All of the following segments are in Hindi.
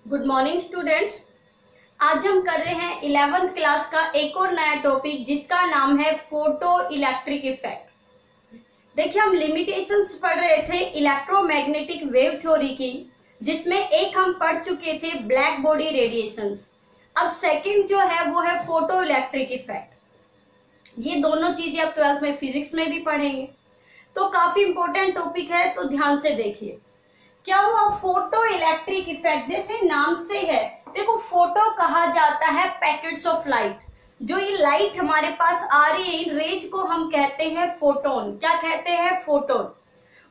Good morning students. आज हम कर रहे हैं 11th क्लास का एक और नया टॉपिक जिसका नाम है फोटो इलेक्ट्रिक इफेक्ट। देखिए, हम लिमिटेशंस पढ़ रहे थे इलेक्ट्रोमैग्नेटिक वेव थ्योरी की, जिसमें एक हम पढ़ चुके थे ब्लैक बॉडी रेडिएशंस। अब सेकंड जो है वो है फोटो इलेक्ट्रिक इफेक्ट। ये दोनों चीजें आप 12th में फिजिक्स में भी पढ़ेंगे, तो काफी इंपॉर्टेंट टॉपिक है, तो ध्यान से देखिए। क्या हुआ फोटो इलेक्ट्रिक इफेक्ट, जैसे नाम से है, देखो फोटो कहा जाता है पैकेट्स ऑफ लाइट। जो ये लाइट हमारे पास आ रही है, इन रेज को हम कहते हैं फोटोन। क्या कहते हैं? फोटोन।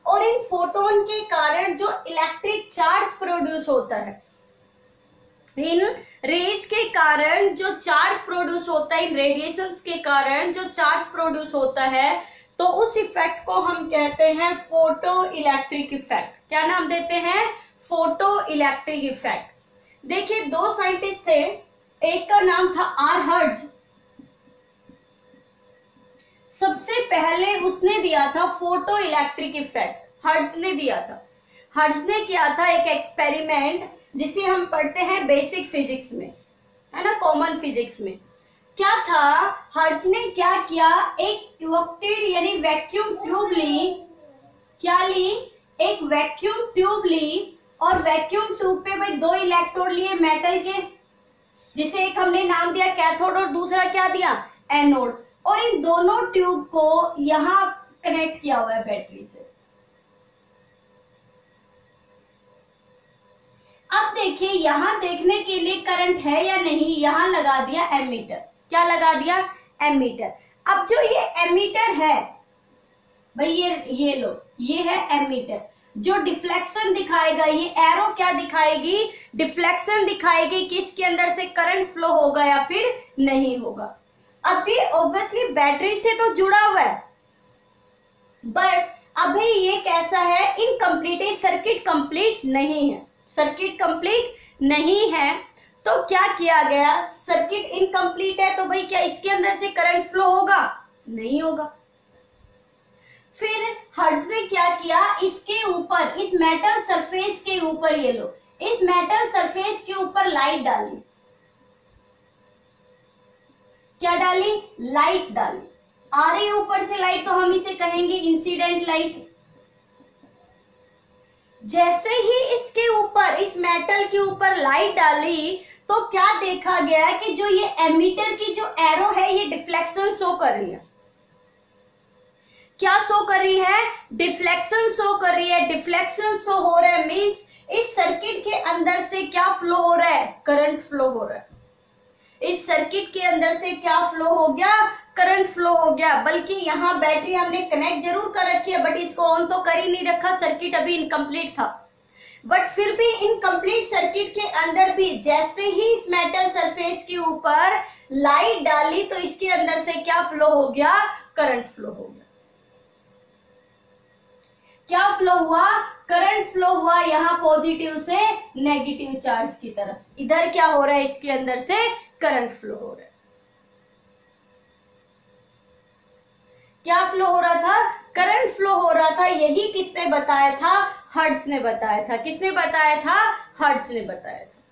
और इन फोटोन के कारण जो इलेक्ट्रिक चार्ज प्रोड्यूस होता है, इन रेज के कारण जो चार्ज प्रोड्यूस होता है, इन रेडिएशंस के कारण जो चार्ज प्रोड्यूस होता है, तो उस इफेक्ट को हम कहते हैं फोटो इलेक्ट्रिक इफेक्ट। क्या नाम देते हैं? Photo electric effect. देखिए, दो साइंटिस्ट थे, एक का नाम था आर हर्ट्ज। सबसे पहले उसने दिया था फोटो इलेक्ट्रिक इफेक्ट, हर्ट्ज ने दिया था। हर्ट्ज ने किया था एक एक्सपेरिमेंट जिसे हम पढ़ते हैं बेसिक फिजिक्स में, है ना, कॉमन फिजिक्स में। क्या था, हर्ट्ज ने क्या किया, एक इवोक्टेड यानी वैक्यूम ट्यूब ली। क्या ली? एक वैक्यूम ट्यूब ली, और वैक्यूम ट्यूब पे भाई दो इलेक्ट्रोड लिए मेटल के, जिसे एक हमने नाम दिया कैथोड और दूसरा क्या दिया? एनोड। और इन दोनों ट्यूब को यहां कनेक्ट किया हुआ है बैटरी से। अब देखिए, यहां देखने के लिए करंट है या नहीं, यहां लगा दिया एमीटर। क्या लगा दिया? एमीटर। अब जो ये एमीटर है भाई, ये लो, ये है एमीटर। जो डिफ्लेक्शन दिखाएगा, ये एरो क्या दिखाएगी? डिफ्लेक्शन दिखाएगी कि इसके अंदर से करंट फ्लो होगा या फिर नहीं होगा। अब ये ऑब्वियसली बैटरी से तो जुड़ा हुआ है, बट अभी ये कैसा है? इनकम्प्लीट है, सर्किट कंप्लीट नहीं है। सर्किट कंप्लीट नहीं है, तो क्या किया गया? सर्किट इनकम्प्लीट है, तो भाई क्या इसके अंदर से करंट फ्लो होगा? नहीं होगा। फिर हर्ट्ज ने क्या किया, इसके ऊपर, इस मेटल सरफेस के ऊपर, ये लो, इस मेटल सरफेस के ऊपर लाइट डाली। क्या डाली? लाइट डाली। आ रही ऊपर से लाइट, तो हम इसे कहेंगे इंसिडेंट लाइट। जैसे ही इसके ऊपर, इस मेटल के ऊपर लाइट डाली, तो क्या देखा गया कि जो ये एमीटर की जो एरो है, ये डिफ्लेक्शन शो कर रही है। क्या शो कर रही है? डिफ्लेक्शन शो कर रही है। डिफ्लेक्शन शो हो रहा है मीन्स इस सर्किट के अंदर से क्या फ्लो हो रहा है? करंट फ्लो हो रहा है। इस सर्किट के अंदर से क्या फ्लो हो गया? करंट फ्लो हो गया। बल्कि यहाँ बैटरी हमने कनेक्ट जरूर कर रखी है, बट इसको ऑन तो कर ही नहीं रखा, सर्किट अभी इनकम्प्लीट था। बट फिर भी इनकम्प्लीट सर्किट के अंदर भी जैसे ही इस मेटल सरफेस के ऊपर लाइट डाली, तो इसके अंदर से क्या फ्लो हो गया? करंट फ्लो हो गया। क्या फ्लो हुआ? करंट फ्लो हुआ, यहां पॉजिटिव से नेगेटिव चार्ज की तरफ। इधर क्या हो रहा है? इसके अंदर से करंट फ्लो हो रहा है। क्या फ्लो हो रहा था? करंट फ्लो हो रहा था। यही किसने बताया था? हर्ट्ज ने बताया था। किसने बताया था? हर्ट्ज ने बताया था।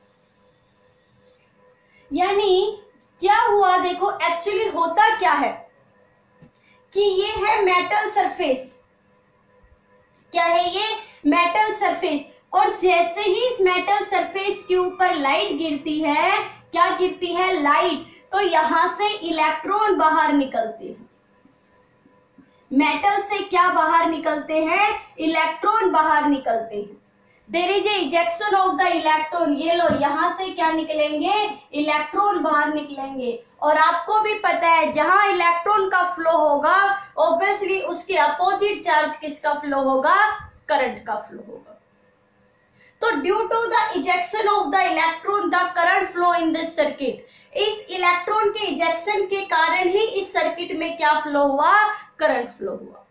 यानी क्या हुआ, देखो एक्चुअली होता क्या है कि ये है मेटल सरफेस। क्या है ये? Metal surface. और जैसे ही इस मेटल सरफेस के ऊपर लाइट गिरती है, क्या गिरती है? लाइट। तो यहां से इलेक्ट्रॉन बाहर निकलते हैं। मेटल से क्या बाहर निकलते हैं? इलेक्ट्रॉन बाहर निकलते हैं। There is a ejection of the electron. ये लो, यहां से क्या निकलेंगे? इलेक्ट्रॉन बाहर निकलेंगे। और आपको भी पता है, जहां इलेक्ट्रॉन का फ्लो होगा, ऑब्वियसली उसके अपोजिट चार्ज किसका फ्लो होगा? करंट का फ्लो होगा। तो due to the ejection of the electron, the current flow in this circuit. इस इलेक्ट्रॉन के इजेक्शन के कारण ही इस सर्किट में क्या फ्लो हुआ? करंट फ्लो हुआ।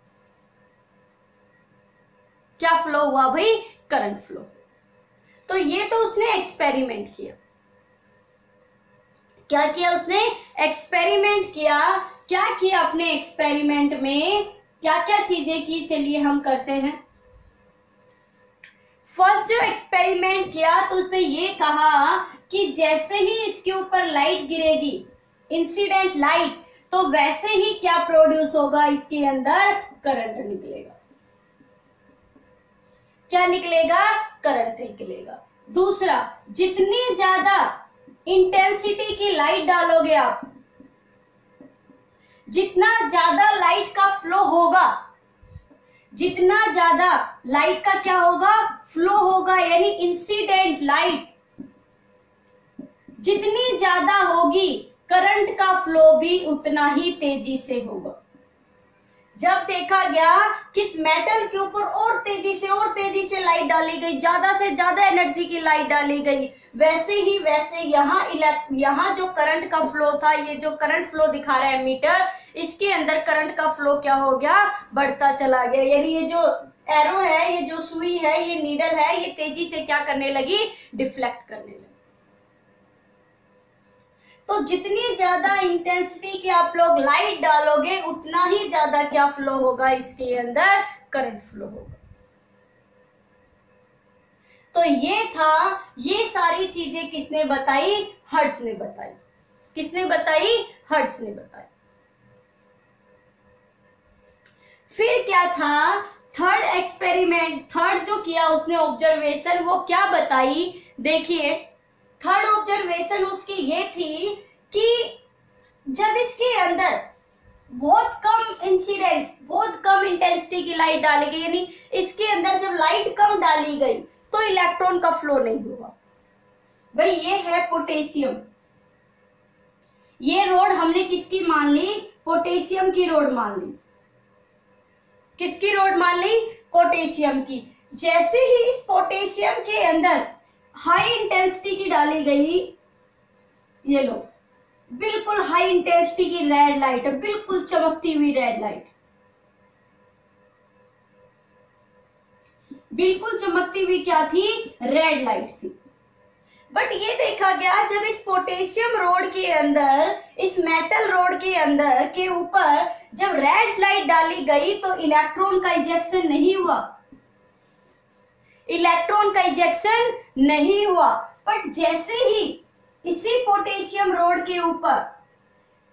क्या फ्लो हुआ भाई? Current flow. तो ये तो उसने एक्सपेरिमेंट किया। क्या किया उसने? एक्सपेरिमेंट किया। क्या किया अपने एक्सपेरिमेंट में? क्या क्या चीजें की, चलिए हम करते हैं। फर्स्ट जो एक्सपेरिमेंट किया तो उसने ये कहा कि जैसे ही इसके ऊपर लाइट गिरेगी, इंसिडेंट लाइट, तो वैसे ही क्या प्रोड्यूस होगा, इसके अंदर करंट निकलेगा। क्या निकलेगा? करंट निकलेगा। दूसरा, जितनी ज्यादा इंटेंसिटी की लाइट डालोगे आप, जितना ज्यादा लाइट का फ्लो होगा, जितना ज्यादा लाइट का क्या होगा? फ्लो होगा, यानी इंसिडेंट लाइट जितनी ज्यादा होगी, करंट का फ्लो भी उतना ही तेजी से होगा। जब देखा गया किस मेटल के ऊपर और तेजी से लाइट डाली गई, ज्यादा से ज्यादा एनर्जी की लाइट डाली गई, वैसे यहाँ जो करंट का फ्लो था, ये जो करंट फ्लो दिखा रहा है मीटर, इसके अंदर करंट का फ्लो क्या हो गया? बढ़ता चला गया। यानी ये जो एरो है, ये जो सुई है, ये नीडल है, ये तेजी से क्या करने लगी? डिफ्लेक्ट करने लगी। तो जितनी ज्यादा इंटेंसिटी के आप लोग लाइट डालोगे, उतना ही ज्यादा क्या फ्लो होगा? इसके अंदर करंट फ्लो होगा। तो ये सारी चीजें किसने बताई? हर्ट्ज ने बताई। किसने बताई? हर्ट्ज ने बताई। फिर क्या था? थर्ड एक्सपेरिमेंट, थर्ड जो किया उसने ऑब्जर्वेशन, वो क्या बताई? देखिए, थर्ड ऑब्जर्वेशन उसकी ये थी कि जब इसके अंदर बहुत कम इंटेंसिटी की लाइट डाली गई, यानी इसके अंदर जब लाइट कम डाली गई तो इलेक्ट्रॉन का फ्लो नहीं हुआ। भाई ये है पोटेशियम, ये रोड हमने किसकी मान ली? पोटेशियम की रोड मान ली। किसकी रोड मान ली? पोटेशियम की। जैसे ही इस पोटेशियम के अंदर हाई इंटेंसिटी की डाली गई, ये लो, बिल्कुल हाई इंटेंसिटी की रेड लाइट है, बिल्कुल चमकती हुई रेड लाइट, बिल्कुल चमकती हुई क्या थी? रेड लाइट थी। बट ये देखा गया जब इस पोटेशियम रोड के अंदर, इस मेटल रोड के अंदर के ऊपर जब रेड लाइट डाली गई तो इलेक्ट्रॉन का इजेक्शन नहीं हुआ। इलेक्ट्रॉन का इजेक्शन नहीं हुआ। बट जैसे ही इसी पोटेशियम रोड के ऊपर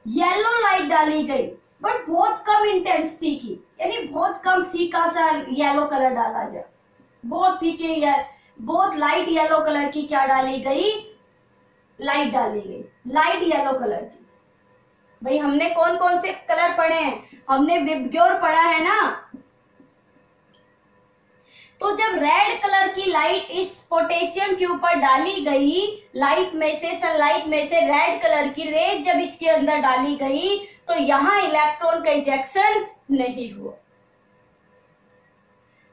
येलो लाइट डाली गई, बट बहुत कम इंटेंसिटी की, यानी बहुत कम फीका सा येलो कलर डाला गया, बहुत फीके यार, बहुत लाइट येलो कलर की क्या डाली गई? लाइट डाली गई, लाइट येलो कलर की। भाई हमने कौन कौन से कलर पढ़े हैं? हमने विबग्योर पढ़ा है ना। तो जब रेड कलर की लाइट इस पोटेशियम के ऊपर डाली गई, लाइट में से, सनलाइट में से रेड कलर की रेज जब इसके अंदर डाली गई, तो यहां इलेक्ट्रॉन का इजेक्शन नहीं हुआ।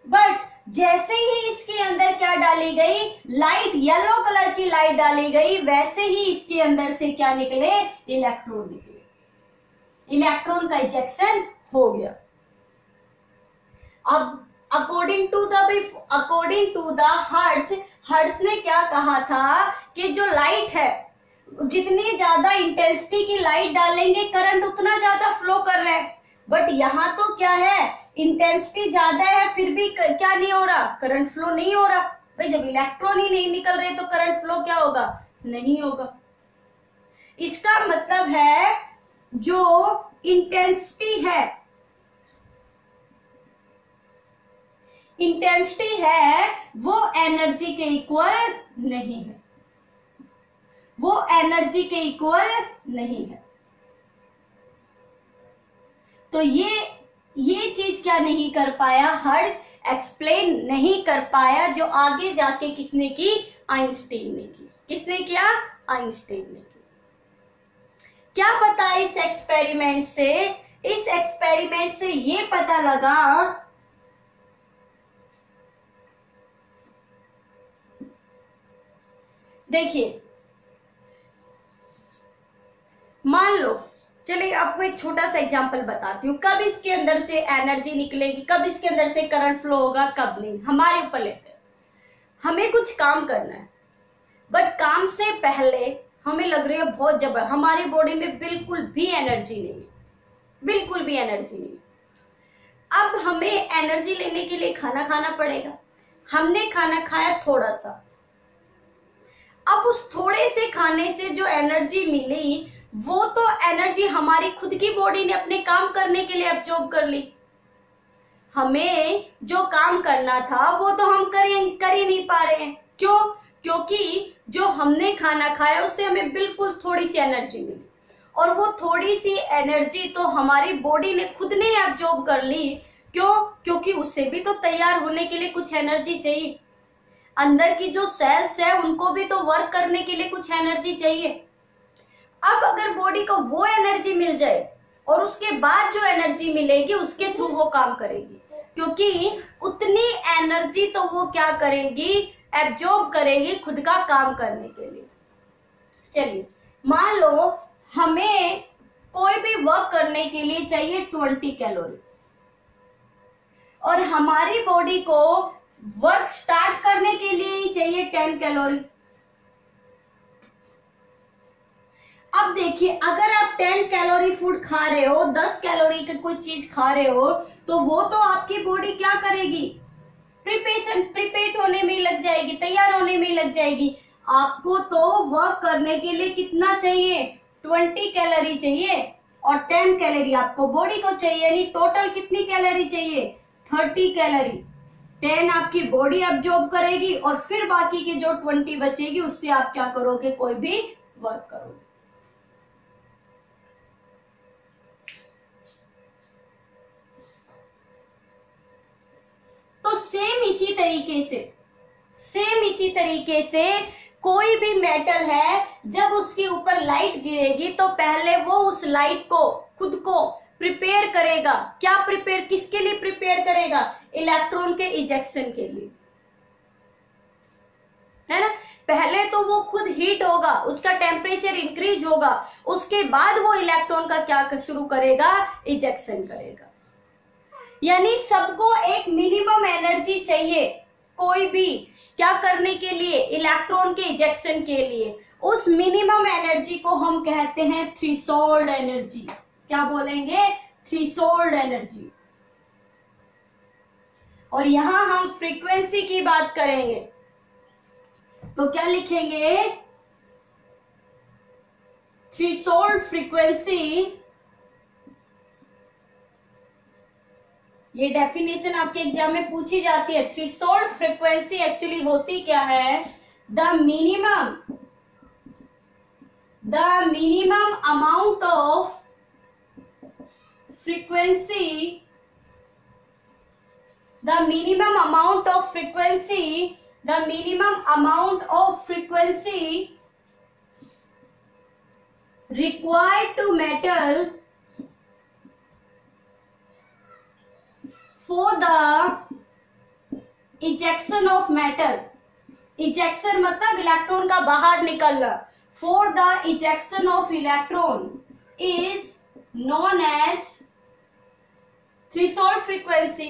बट जैसे ही इसके अंदर क्या डाली गई? लाइट, येलो कलर की लाइट डाली गई, वैसे ही इसके अंदर से क्या निकले? इलेक्ट्रॉन निकले। इलेक्ट्रॉन का इजेक्शन हो गया। अब अकॉर्डिंग टू द हर्ट्ज ने क्या कहा था कि जो लाइट है, जितनी ज्यादा इंटेंसिटी की लाइट डालेंगे, करंट उतना ज्यादा फ्लो कर रहा है। बट यहां तो क्या है? इंटेंसिटी ज्यादा है, फिर भी क्या नहीं हो रहा? करंट फ्लो नहीं हो रहा। भाई जब इलेक्ट्रॉन ही नहीं निकल रहे तो करंट फ्लो क्या होगा? नहीं होगा। इसका मतलब है जो इंटेंसिटी है वो एनर्जी के इक्वल नहीं है, वो एनर्जी के इक्वल नहीं है। तो ये चीज क्या नहीं कर पाया? हर्ट्ज एक्सप्लेन नहीं कर पाया, जो आगे जाके किसने की? आइंस्टीन ने की। किसने किया? आइंस्टीन ने की। क्या पता इस एक्सपेरिमेंट से? इस एक्सपेरिमेंट से ये पता लगा देखिए, मान लो, चलिए आपको एक छोटा सा एग्जांपल बताती हूँ, कब इसके अंदर से एनर्जी निकलेगी, कब इसके अंदर से करंट फ्लो होगा, कब नहीं, हमारे ऊपर लेते हैं। हमें कुछ काम करना है, बट काम से पहले हमें लग रही है बहुत जबर, हमारी बॉडी में बिल्कुल भी एनर्जी नहीं है, बिल्कुल भी एनर्जी नहीं। अब हमें एनर्जी लेने के लिए खाना खाना पड़ेगा। हमने खाना खाया थोड़ा सा, अब उस थोड़े से खाने से जो एनर्जी मिली वो तो एनर्जी हमारी खुद की बॉडी ने अपने काम करने के लिए एब्जॉर्ब कर ली। हमें जो काम करना था वो तो हम कर ही नहीं पा रहे हैं। क्यों? क्योंकि जो हमने खाना खाया उससे हमें बिल्कुल थोड़ी सी एनर्जी मिली, और वो थोड़ी सी एनर्जी तो हमारी बॉडी ने खुद ने एब्जॉर्ब कर ली। क्यों? क्योंकि उससे भी तो तैयार होने के लिए कुछ एनर्जी चाहिए। अंदर की जो सेल्स है उनको भी तो वर्क करने के लिए कुछ एनर्जी चाहिए। अब अगर बॉडी को वो एनर्जी मिल जाए और उसके बाद जो एनर्जी मिलेगी उसके थ्रू वो काम करेगी, क्योंकि उतनी एनर्जी तो वो क्या करेगी, एब्जॉर्ब करेगी खुद का काम करने के लिए। चलिए मान लो हमें कोई भी वर्क करने के लिए चाहिए 20 कैलोरी, और हमारी बॉडी को वर्क स्टार्ट करने के लिए ही चाहिए 10 कैलोरी। अब देखिए, अगर आप 10 कैलोरी फूड खा रहे हो, 10 कैलोरी की कोई चीज खा रहे हो, तो वो तो आपकी बॉडी क्या करेगी, प्रिपेयर होने में लग जाएगी, तैयार होने में लग जाएगी। आपको तो वर्क करने के लिए कितना चाहिए, 20 कैलोरी चाहिए, और 10 कैलोरी आपको बॉडी को चाहिए, यानी टोटल कितनी कैलोरी चाहिए, 30 कैलोरी। 10 आपकी बॉडी अब्जॉर्ब करेगी और फिर बाकी की जो 20 बचेगी उससे आप क्या करोगे, कोई भी वर्क करोगे। तो सेम इसी तरीके से कोई भी मेटल है, जब उसके ऊपर लाइट गिरेगी तो पहले वो उस लाइट को खुद को प्रिपेयर करेगा। क्या प्रिपेयर, किसके लिए प्रिपेयर करेगा, इलेक्ट्रॉन के इजेक्शन के लिए, है ना। पहले तो वो खुद हीट होगा, उसका टेम्परेचर इंक्रीज होगा, उसके बाद वो इलेक्ट्रॉन का क्या शुरू करेगा, इजेक्शन करेगा। यानी सबको एक मिनिमम एनर्जी चाहिए, कोई भी क्या करने के लिए, इलेक्ट्रॉन के इजेक्शन के लिए। उस मिनिमम एनर्जी को हम कहते हैं थ्रेशोल्ड एनर्जी। क्या बोलेंगे, थ्रेशोल्ड एनर्जी। और यहां हम फ्रीक्वेंसी की बात करेंगे तो क्या लिखेंगे, थ्रेशोल्ड फ्रीक्वेंसी। ये डेफिनेशन आपके एग्जाम में पूछी जाती है। थ्रेशोल्ड फ्रीक्वेंसी एक्चुअली होती क्या है, the minimum amount of frequency, the minimum amount of frequency required to metal for the ejection of metal। ejection मतलब इलेक्ट्रॉन का बाहर निकलना। for the ejection of electron is known as threshold frequency,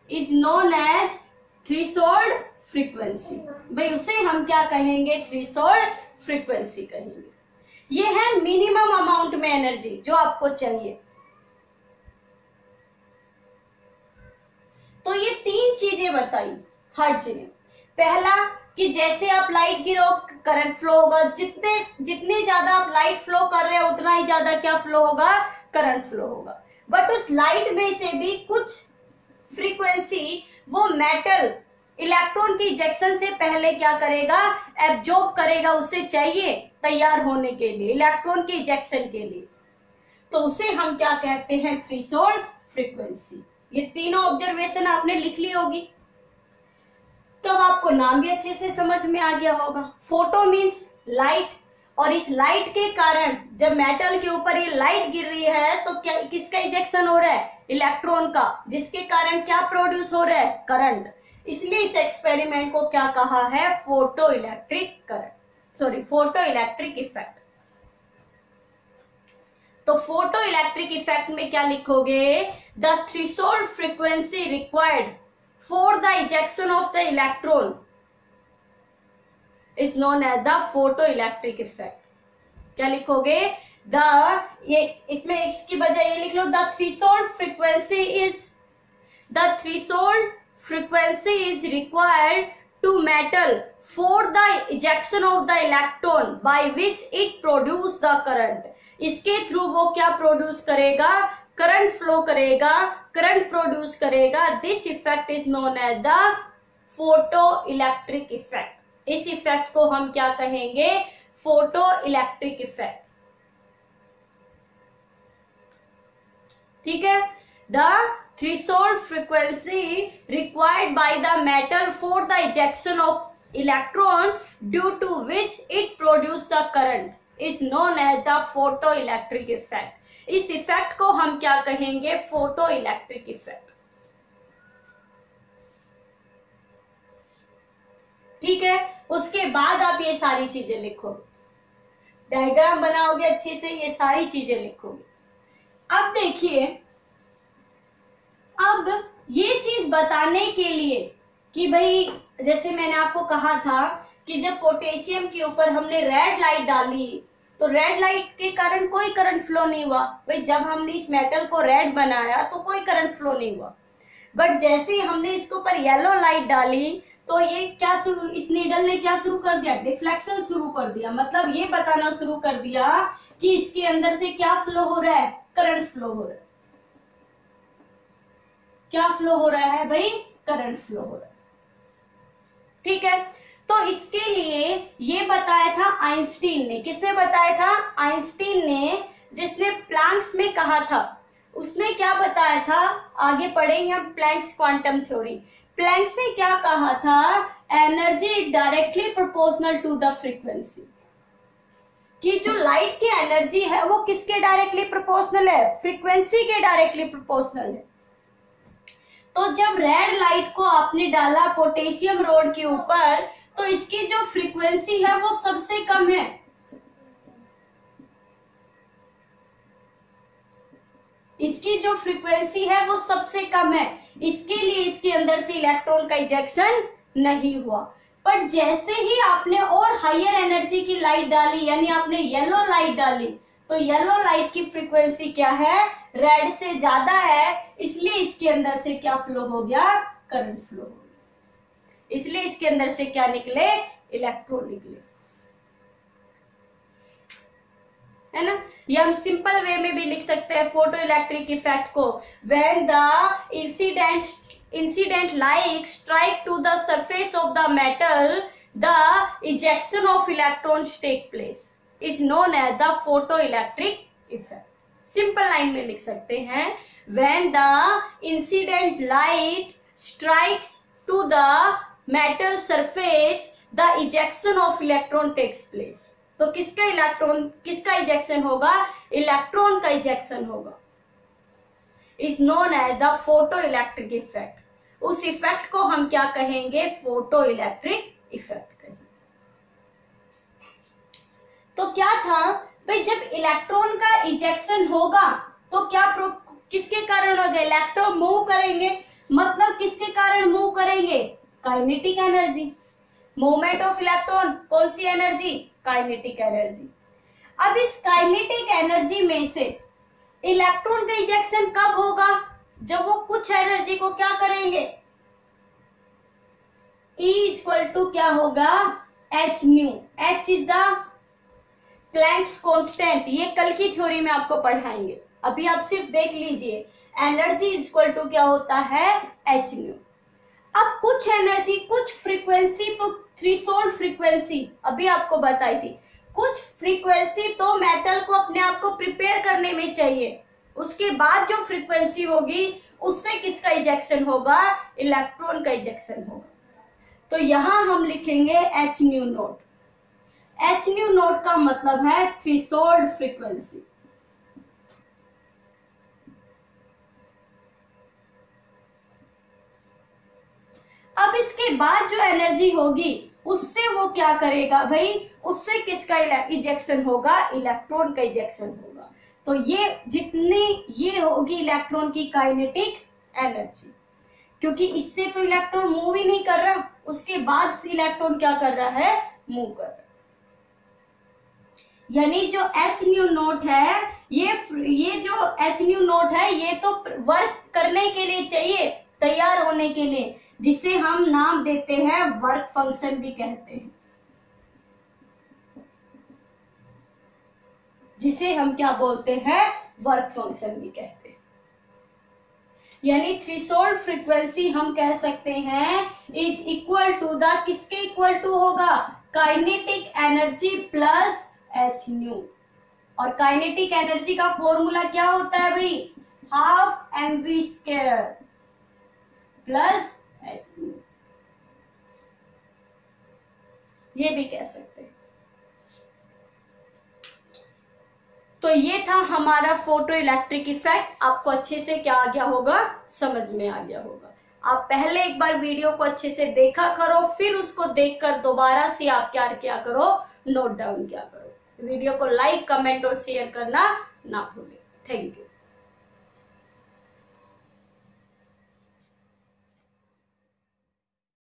is known as threshold frequency। भाई उसे हम क्या कहेंगे, थ्रेशोल्ड फ्रीक्वेंसी कहेंगे। ये है मिनिमम अमाउंट में एनर्जी जो आपको चाहिए। तो ये 3 चीजें बताई हर चीज। पहला कि जैसे आप लाइट गिरो करंट फ्लो होगा, जितने ज्यादा आप लाइट फ्लो कर रहे हो उतना ही ज्यादा क्या फ्लो होगा, करंट फ्लो होगा। बट उस लाइट में से भी कुछ फ्रीक्वेंसी वो मेटल इलेक्ट्रॉन की इजेक्शन से पहले क्या करेगा, एब्जॉर्ब करेगा, उसे चाहिए तैयार होने के लिए, इलेक्ट्रॉन के इजेक्शन के लिए। तो उसे हम क्या कहते हैं, थ्रेशोल्ड फ्रीक्वेंसी। ये तीनों ऑब्जर्वेशन आपने लिख ली होगी, तो अब आपको नाम भी अच्छे से समझ में आ गया होगा। फोटो मीन्स लाइट, और इस लाइट के कारण जब मेटल के ऊपर ये लाइट गिर रही है तो क्या, किसका इजेक्शन हो रहा है, इलेक्ट्रॉन का, जिसके कारण क्या प्रोड्यूस हो रहा है, करंट। इसलिए इस एक्सपेरिमेंट को क्या कहा है, फोटो इलेक्ट्रिक इफेक्ट। तो फोटो इलेक्ट्रिक इफेक्ट में क्या लिखोगे, the threshold frequency required for the ejection of the electron is known as the photoelectric effect। क्या लिखोगे, ये इसमें इसकी बजाय ये लिख लो, the threshold frequency frequency is required to metal for the ejection of the electron by which it produce the current. इसके थ्रू वो क्या प्रोड्यूस करेगा, करंट फ्लो करेगा, करंट प्रोड्यूस करेगा. This effect is known as the photo electric effect. इस इफेक्ट को हम क्या कहेंगे, फोटो इलेक्ट्रिक इफेक्ट. ठीक है. The threshold frequency required by the metal for the ejection of electron due to which it produce the current is known as the photoelectric effect. इस इफेक्ट को हम क्या कहेंगे, फोटोइलेक्ट्रिक इफेक्ट. ठीक है. उसके बाद आप ये सारी चीजें लिखोगे, डायग्राम बनाओगे अच्छे से, ये सारी चीजें लिखोगे. अब देखिए, अब ये चीज बताने के लिए कि भाई जैसे मैंने आपको कहा था कि जब पोटेशियम के ऊपर हमने रेड लाइट डाली तो रेड लाइट के कारण कोई करंट फ्लो नहीं हुआ. भाई जब हमने इस मेटल को रेड बनाया तो कोई करंट फ्लो नहीं हुआ. बट जैसे ही हमने इसके ऊपर येलो लाइट डाली तो ये क्या शुरू, इस नीडल ने क्या शुरू कर दिया, डिफ्लेक्शन शुरू कर दिया. मतलब ये बताना शुरू कर दिया कि इसके अंदर से क्या फ्लो हो रहा है, करंट फ्लो हो रहा है. क्या फ्लो हो रहा है भाई, करंट फ्लो हो रहा है. ठीक है. तो इसके लिए ये बताया था आइंस्टीन ने. किसने बताया था, आइंस्टीन ने, जिसने प्लैंक्स में कहा था. उसने क्या बताया था, आगे पढ़ेंगे हम प्लैंक्स क्वांटम थ्योरी. प्लैंक्स ने क्या कहा था, energy directly proportional to the frequency. कि जो लाइट की एनर्जी है वो किसके डायरेक्टली प्रोपोर्शनल है, फ्रीक्वेंसी के डायरेक्टली प्रोपोर्शनल है. तो जब रेड लाइट को आपने डाला पोटेशियम रोड के ऊपर तो इसकी जो फ्रीक्वेंसी है वो सबसे कम है. इसकी जो फ्रीक्वेंसी है वो सबसे कम है. इसके लिए इसके अंदर से इलेक्ट्रॉन का इजेक्शन नहीं हुआ. पर जैसे ही आपने और हायर एनर्जी की लाइट डाली, यानी आपने येलो लाइट डाली, तो येलो लाइट की फ्रीक्वेंसी क्या है, रेड से ज्यादा है. इसलिए इसके अंदर से क्या फ्लो हो गया, करंट फ्लो हो गया. इसलिए इसके अंदर से क्या निकले, इलेक्ट्रॉन निकले. है ना. ये हम सिंपल वे में भी लिख सकते हैं फोटो इलेक्ट्रिक इफेक्ट को. When the incident light strike to the surface of the metal, the ejection of electrons take place is known as the photo electric effect. Simple line में लिख सकते हैं, when the incident light strikes to the metal surface the ejection of electron takes place. तो किसका इजेक्शन होगा, इलेक्ट्रॉन का इजेक्शन होगा. Is known as the photo electric effect. उस इफेक्ट को हम क्या कहेंगे, फोटो इलेक्ट्रिक इफेक्ट कहेंगे. तो क्या था भाई, जब इलेक्ट्रॉन का इजेक्शन होगा तो क्या किसके कारण होगा, इलेक्ट्रॉन मूव करेंगे. मतलब किसके कारण मूव करेंगे, kinetic energy. Movement of electron कौन सी एनर्जी, काइनेटिक एनर्जी. अब इस काइनेटिक एनर्जी में से इलेक्ट्रॉन का इजेक्शन कब होगा, जब वो कुछ एनर्जी को क्या करेंगे, E इक्वल टू क्या होगा, H new. H is the Planck's constant. ये कल की थ्योरी में आपको पढ़ाएंगे, अभी आप सिर्फ देख लीजिए. एनर्जी इक्वल टू क्या होता है, एच न्यू. अब कुछ एनर्जी, कुछ फ्रीक्वेंसी, तो थ्रेशोल्ड फ्रीक्वेंसी अभी आपको बताई थी. कुछ फ्रीक्वेंसी तो मेटल को अपने आप को प्रिपेयर करने में चाहिए. उसके बाद जो फ्रीक्वेंसी होगी उससे किसका इजेक्शन होगा, इलेक्ट्रॉन का इजेक्शन होगा. तो यहां हम लिखेंगे H new note. H new note का मतलब है थ्रेशोल्ड फ्रीक्वेंसी. अब इसके बाद जो एनर्जी होगी उससे वो क्या करेगा भाई, उससे किसका इजेक्शन होगा, इलेक्ट्रॉन का इजेक्शन होगा. तो ये जितनी ये होगी इलेक्ट्रॉन की काइनेटिक एनर्जी, क्योंकि इससे तो इलेक्ट्रॉन मूव ही नहीं कर रहा, उसके बाद से इलेक्ट्रॉन क्या कर रहा है, मूव कर रहा है. यानी जो एच न्यू नोट है, ये जो एच न्यू नोट है ये तो वर्क करने के लिए चाहिए, तैयार होने के लिए. जिसे हम नाम देते हैं वर्क फंक्शन भी कहते हैं, जिसे हम क्या बोलते हैं, वर्क फंक्शन भी कहते हैं। यानी थ्रेशोल्ड फ्रीक्वेंसी हम कह सकते हैं इज इक्वल टू द, किसके इक्वल टू होगा, kinetic energy plus H new. और काइनेटिक एनर्जी का फॉर्मूला क्या होता है भाई, half mv square plus H new, ये भी कह सकते हैं। तो ये था हमारा फोटो इलेक्ट्रिक इफेक्ट। आपको अच्छे से क्या आ गया होगा, समझ में आ गया होगा। आप पहले एक बार वीडियो को अच्छे से देखा करो, फिर उसको देखकर दोबारा से आप क्या करो, नोट डाउन किया करो। वीडियो को लाइक, कमेंट और शेयर करना ना भूलें। Thank you.